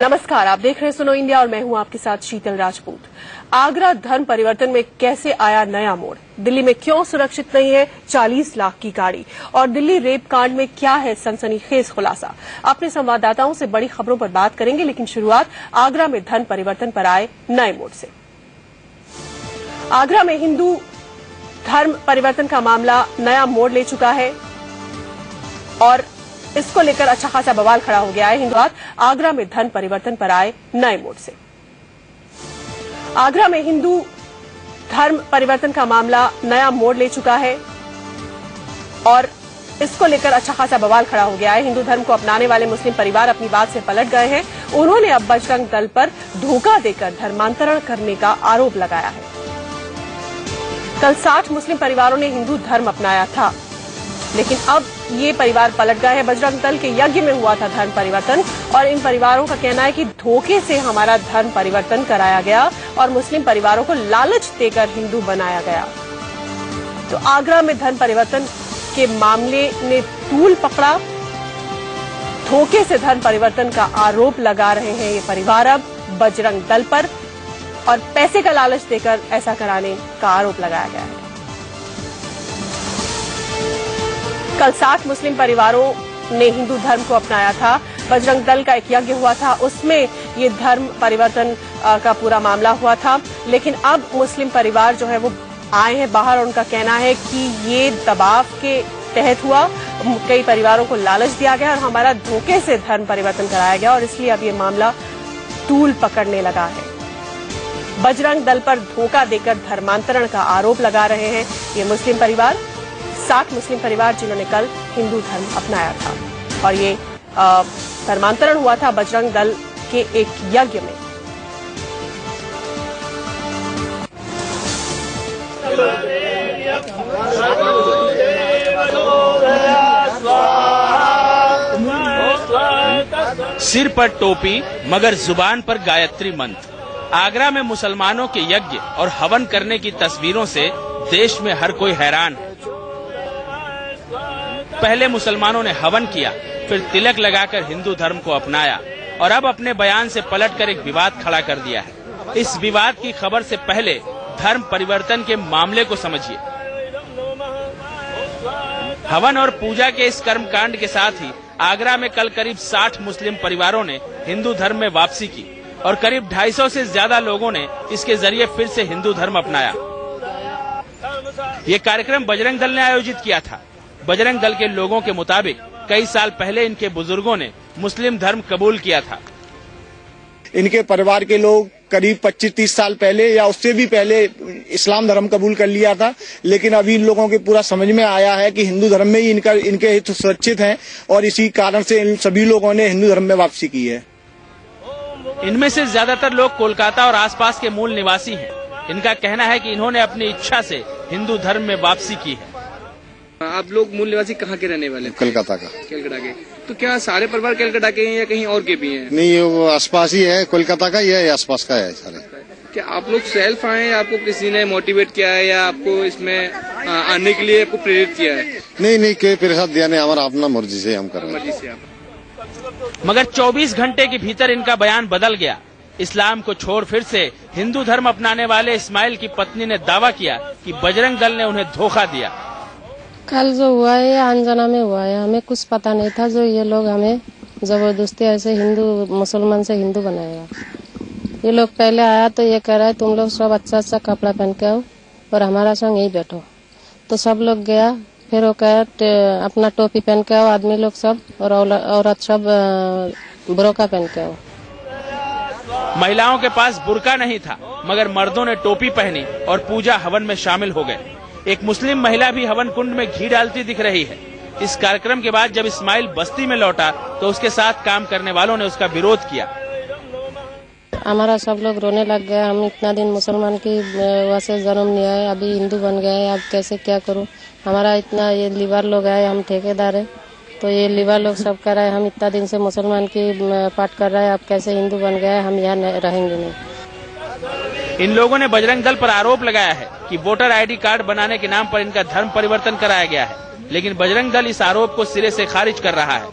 नमस्कार, आप देख रहे हैं सुनो इंडिया और मैं हूं आपके साथ शीतल राजपूत। आगरा धर्म परिवर्तन में कैसे आया नया मोड़? दिल्ली में क्यों सुरक्षित नहीं है 40 लाख की गाड़ी? और दिल्ली रेप कांड में क्या है सनसनीखेज खुलासा? अपने संवाददाताओं से बड़ी खबरों पर बात करेंगे, लेकिन शुरुआत आगरा में धर्म परिवर्तन पर आए नए मोड़ से। आगरा में हिंदू धर्म परिवर्तन का मामला नया मोड़ ले चुका है और इसको लेकर अच्छा खासा बवाल खड़ा हो गया है। हिंदुवाद आगरा में धर्म परिवर्तन पर आए नए मोड़ से। आगरा में हिंदू धर्म परिवर्तन का मामला नया मोड़ ले चुका है और इसको लेकर अच्छा खासा बवाल खड़ा हो गया है। हिंदू धर्म को अपनाने वाले मुस्लिम परिवार अपनी बात से पलट गए हैं। उन्होंने अब बजरंग दल पर धोखा देकर धर्मांतरण करने का आरोप लगाया है। कल 60 मुस्लिम परिवारों ने हिंदू धर्म अपनाया था, लेकिन अब ये परिवार पलट गए हैं। बजरंग दल के यज्ञ में हुआ था धर्म परिवर्तन और इन परिवारों का कहना है कि धोखे से हमारा धर्म परिवर्तन कराया गया और मुस्लिम परिवारों को लालच देकर हिंदू बनाया गया। तो आगरा में धर्म परिवर्तन के मामले ने तूल पकड़ा। धोखे से धर्म परिवर्तन का आरोप लगा रहे हैं ये परिवार अब बजरंग दल पर और पैसे का लालच देकर ऐसा कराने का आरोप लगाया गया है। कल 60 मुस्लिम परिवारों ने हिंदू धर्म को अपनाया था। बजरंग दल का एक यज्ञ हुआ था, उसमें ये धर्म परिवर्तन का पूरा मामला हुआ था, लेकिन अब मुस्लिम परिवार जो है वो आए हैं बाहर और उनका कहना है कि ये दबाव के तहत हुआ। कई परिवारों को लालच दिया गया और हमारा धोखे से धर्म परिवर्तन कराया गया और इसलिए अब ये मामला तूल पकड़ने लगा है। बजरंग दल पर धोखा देकर धर्मांतरण का आरोप लगा रहे हैं ये मुस्लिम परिवार। 60 मुस्लिम परिवार जिन्होंने कल हिंदू धर्म अपनाया था और ये धर्मांतरण हुआ था बजरंग दल के एक यज्ञ में। सिर पर टोपी मगर जुबान पर गायत्री मंत्र। आगरा में मुसलमानों के यज्ञ और हवन करने की तस्वीरों से देश में हर कोई हैरान है। पहले मुसलमानों ने हवन किया, फिर तिलक लगाकर हिंदू धर्म को अपनाया और अब अपने बयान से पलटकर एक विवाद खड़ा कर दिया है। इस विवाद की खबर से पहले धर्म परिवर्तन के मामले को समझिए। हवन और पूजा के इस कर्मकांड के साथ ही आगरा में कल करीब 60 मुस्लिम परिवारों ने हिंदू धर्म में वापसी की और करीब 250 से ज्यादा लोगों ने इसके जरिए फिर से हिंदू धर्म अपनाया। ये कार्यक्रम बजरंग दल ने आयोजित किया था। बजरंग दल के लोगों के मुताबिक कई साल पहले इनके बुजुर्गों ने मुस्लिम धर्म कबूल किया था। इनके परिवार के लोग करीब 25-30 साल पहले या उससे भी पहले इस्लाम धर्म कबूल कर लिया था, लेकिन अभी इन लोगों के पूरा समझ में आया है कि हिंदू धर्म में ही इनके हित सुरक्षित हैं और इसी कारण से इन सभी लोगों ने हिंदू धर्म में वापसी की है। इनमें से ज्यादातर लोग कोलकाता और आसपास के मूल निवासी हैं। इनका कहना है कि इन्होंने अपनी इच्छा से हिंदू धर्म में वापसी की है। आप लोग मूल निवासी कहाँ के रहने वाले? कलकत्ता का। कलकत्ता के। तो क्या सारे परिवार कलकत्ता के हैं या कहीं और के भी हैं? नहीं, वो आसपास ही है, कोलकाता का ही है, आसपास का है सारे। क्या आप लोग सेल्फ आए या आपको किसी ने मोटिवेट किया है या आपको इसमें आने के लिए आपको प्रेरित किया है? नहीं, के प्रसाद दिया नहीं, हमारा अपना मर्जी से हम कर रहे हैं। मगर 24 घंटे के भीतर इनका बयान बदल गया। इस्लाम को छोड़ फिर से हिंदू धर्म अपनाने वाले इस्माइल की पत्नी ने दावा किया कि बजरंग दल ने उन्हें धोखा दिया। कल जो हुआ है अनजाना में हुआ है, हमें कुछ पता नहीं था जो ये लोग हमें जबरदस्ती ऐसे हिंदू मुसलमान से हिंदू बनाएगा। ये लोग पहले आया तो ये कह रहा है तुम लोग सब अच्छा कपड़ा पहन के आओ और हमारा संग यही बैठो। तो सब लोग गया, फिर वो कह अपना टोपी पहन के आओ आदमी लोग सब और औरत सब बुर्का पहन के आओ। महिलाओं के पास बुर्का नहीं था, मगर मर्दों ने टोपी पहनी और पूजा हवन में शामिल हो गए। एक मुस्लिम महिला भी हवन कुंड में घी डालती दिख रही है। इस कार्यक्रम के बाद जब इस्माइल बस्ती में लौटा तो उसके साथ काम करने वालों ने उसका विरोध किया। हमारा सब लोग रोने लग गया। हम इतना दिन मुसलमान की वजह से जन्म लिया है, अभी हिंदू बन गए, अब कैसे क्या करूं? हमारा इतना ये लीवर लोग आए, हम ठेकेदार है, तो ये लीवर लोग सब कर रहे हैं, हम इतना दिन से मुसलमान की पाठ कर रहे हैं, अब कैसे हिंदू बन गए? हम यहाँ रहेंगे नहीं। इन लोगों ने बजरंग दल पर आरोप लगाया है कि वोटर आईडी कार्ड बनाने के नाम पर इनका धर्म परिवर्तन कराया गया है, लेकिन बजरंग दल इस आरोप को सिरे से खारिज कर रहा है।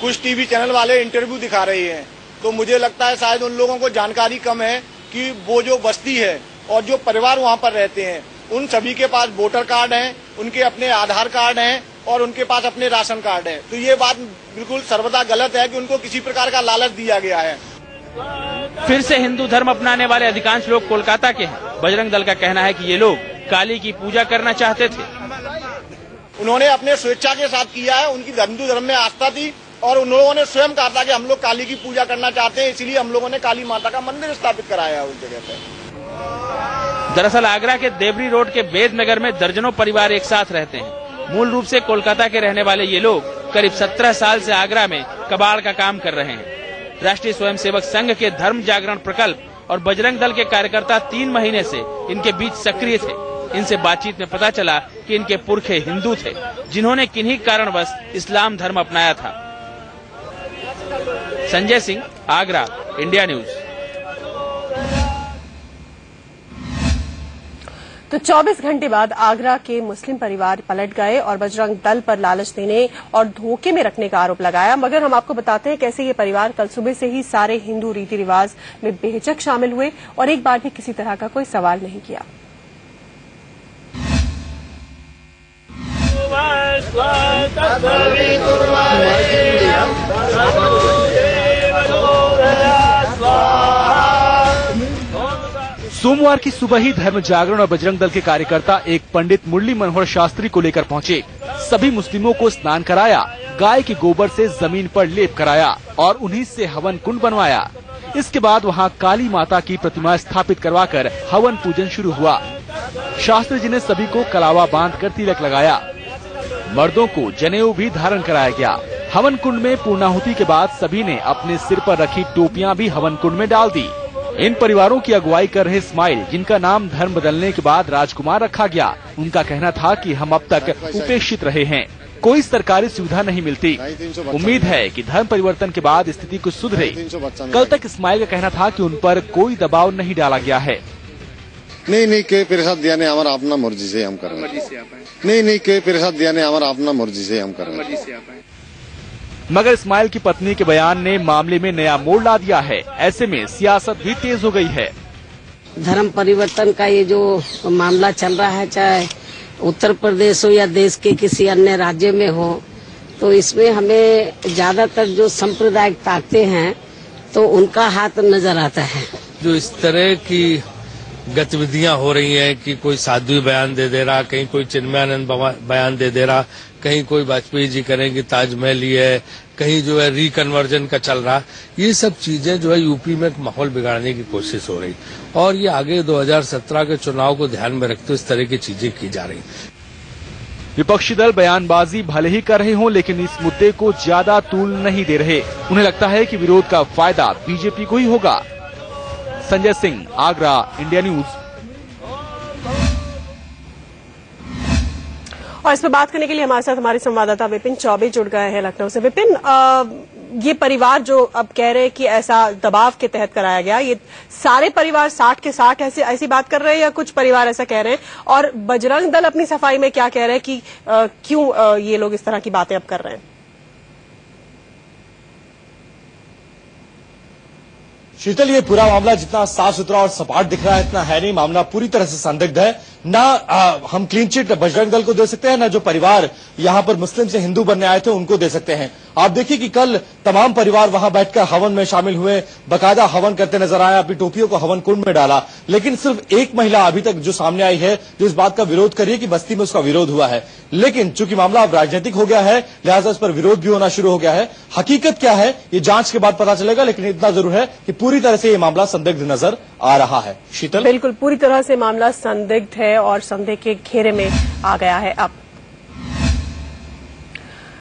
कुछ टीवी चैनल वाले इंटरव्यू दिखा रहे हैं, तो मुझे लगता है शायद उन लोगों को जानकारी कम है कि वो जो बस्ती है और जो परिवार वहाँ पर रहते हैं उन सभी के पास वोटर कार्ड हैं, उनके अपने आधार कार्ड हैं और उनके पास अपने राशन कार्ड हैं। तो ये बात बिल्कुल सर्वदा गलत है कि उनको किसी प्रकार का लालच दिया गया है। फिर से हिंदू धर्म अपनाने वाले अधिकांश लोग कोलकाता के हैं। बजरंग दल का कहना है कि ये लोग काली की पूजा करना चाहते थे। उन्होंने अपने स्वेच्छा के साथ किया है, उनकी हिंदू धर्म में आस्था थी और उन लोगों ने स्वयं कहा था कि हम लोग काली की पूजा करना चाहते हैं, इसलिए हम लोगों ने काली माता का मंदिर स्थापित कराया है उस जगह पे। दरअसल आगरा के देवरी रोड के बेद नगर में दर्जनों परिवार एक साथ रहते हैं। मूल रूप से कोलकाता के रहने वाले ये लोग करीब 17 साल से आगरा में कबाड़ का काम कर रहे हैं। राष्ट्रीय स्वयंसेवक संघ के धर्म जागरण प्रकल्प और बजरंग दल के कार्यकर्ता 3 महीने से इनके बीच सक्रिय थे। इनसे बातचीत में पता चला कि इनके पुरखे हिंदू थे, जिन्होंने किन्हीं कारणवश इस्लाम धर्म अपनाया था। Sanjay Singh, Agra, India news. तो 24 घंटे बाद आगरा के मुस्लिम परिवार पलट गए और बजरंग दल पर लालच देने और धोखे में रखने का आरोप लगाया। मगर हम आपको बताते हैं कैसे ये परिवार कल सुबह से ही सारे हिंदू रीति रिवाज में बेहिचक शामिल हुए और एक बार भी किसी तरह का कोई सवाल नहीं किया। सोमवार की सुबह ही धर्म जागरण और बजरंग दल के कार्यकर्ता एक पंडित मुरली मनोहर शास्त्री को लेकर पहुंचे। सभी मुस्लिमों को स्नान कराया, गाय के गोबर से जमीन पर लेप कराया और उन्हीं से हवन कुंड बनवाया। इसके बाद वहां काली माता की प्रतिमा स्थापित करवाकर हवन पूजन शुरू हुआ। शास्त्री जी ने सभी को कलावा बांधकर तिलक लगाया। मर्दों को जनेऊ भी धारण कराया गया। हवन कुंड में पूर्णाहुति के बाद सभी ने अपने सिर पर रखी टोपियां भी हवन कुंड में डाल दी। इन परिवारों की अगुवाई कर रहे इस्माइल, जिनका नाम धर्म बदलने के बाद राजकुमार रखा गया, उनका कहना था कि हम अब तक उपेक्षित रहे हैं, कोई सरकारी सुविधा नहीं मिलती। उम्मीद है कि धर्म परिवर्तन के बाद स्थिति कुछ सुधरे। कल तक इस्माइल का कहना था कि उन पर कोई दबाव नहीं डाला गया है। नहीं के प्रसाद दिया ने हमारा अपना मर्जी से हम कर रहे हैं। नहीं के प्रसाद दिया ने हमारा अपना मर्जी से हम कर रहे हैं। मगर इस्माइल की पत्नी के बयान ने मामले में नया मोड़ ला दिया है। ऐसे में सियासत भी तेज हो गई है। धर्म परिवर्तन का ये जो मामला चल रहा है, चाहे उत्तर प्रदेश हो या देश के किसी अन्य राज्य में हो, तो इसमें हमें ज्यादातर जो सांप्रदायिक ताकतें हैं तो उनका हाथ नजर आता है। जो इस तरह की गतिविधियां हो रही हैं कि कोई साध्वी बयान दे रहा, कहीं कोई चिन्मयानंद बयान दे रहा, कहीं कोई वाजपेयी जी करेंगे ताजमहल ही है, कहीं जो है रिकन्वर्जन का चल रहा, ये सब चीजें जो है यूपी में एक माहौल बिगाड़ने की कोशिश हो रही और ये आगे 2017 के चुनाव को ध्यान में रखते इस तरह की चीजें की जा रही। विपक्षी दल बयानबाजी भले ही कर रहे हों, लेकिन इस मुद्दे को ज्यादा तूल नहीं दे रहे। उन्हें लगता है कि विरोध का फायदा बीजेपी को ही होगा। Sanjay Singh, Agra, India news. और इस पर बात करने के लिए हमारे साथ हमारे संवाददाता विपिन चौबे जुड़ गए हैं लखनऊ से। विपिन, ये परिवार जो अब कह रहे हैं कि ऐसा दबाव के तहत कराया गया, ये सारे परिवार 60 के 60 ऐसी बात कर रहे हैं या कुछ परिवार ऐसा कह रहे हैं? और बजरंग दल अपनी सफाई में क्या कह रहे हैं कि क्यों ये लोग इस तरह की बातें अब कर रहे हैं? शीतल, ये पूरा मामला जितना साफ सुथरा और सपाट दिख रहा है इतना है नहीं। मामला पूरी तरह से संदिग्ध है। ना हम क्लीन चिट बजरंग दल को दे सकते हैं, ना जो परिवार यहाँ पर मुस्लिम से हिंदू बनने आए थे उनको दे सकते हैं। आप देखिए कि कल तमाम परिवार वहां बैठकर हवन में शामिल हुए, बकायदा हवन करते नजर आए, अपनी टोपियों को हवन कुंड में डाला। लेकिन सिर्फ एक महिला अभी तक जो सामने आई है जो इस बात का विरोध कर रही है कि बस्ती में उसका विरोध हुआ है। लेकिन चूंकि मामला अब राजनीतिक हो गया है, लिहाजा इस पर विरोध भी होना शुरू हो गया है। हकीकत क्या है ये जांच के बाद पता चलेगा, लेकिन इतना जरूर है कि पूरी तरह से ये मामला संदिग्ध नजर आ रहा है। शीतल, बिल्कुल पूरी तरह से मामला संदिग्ध है और संदेह के घेरे में आ गया है अब।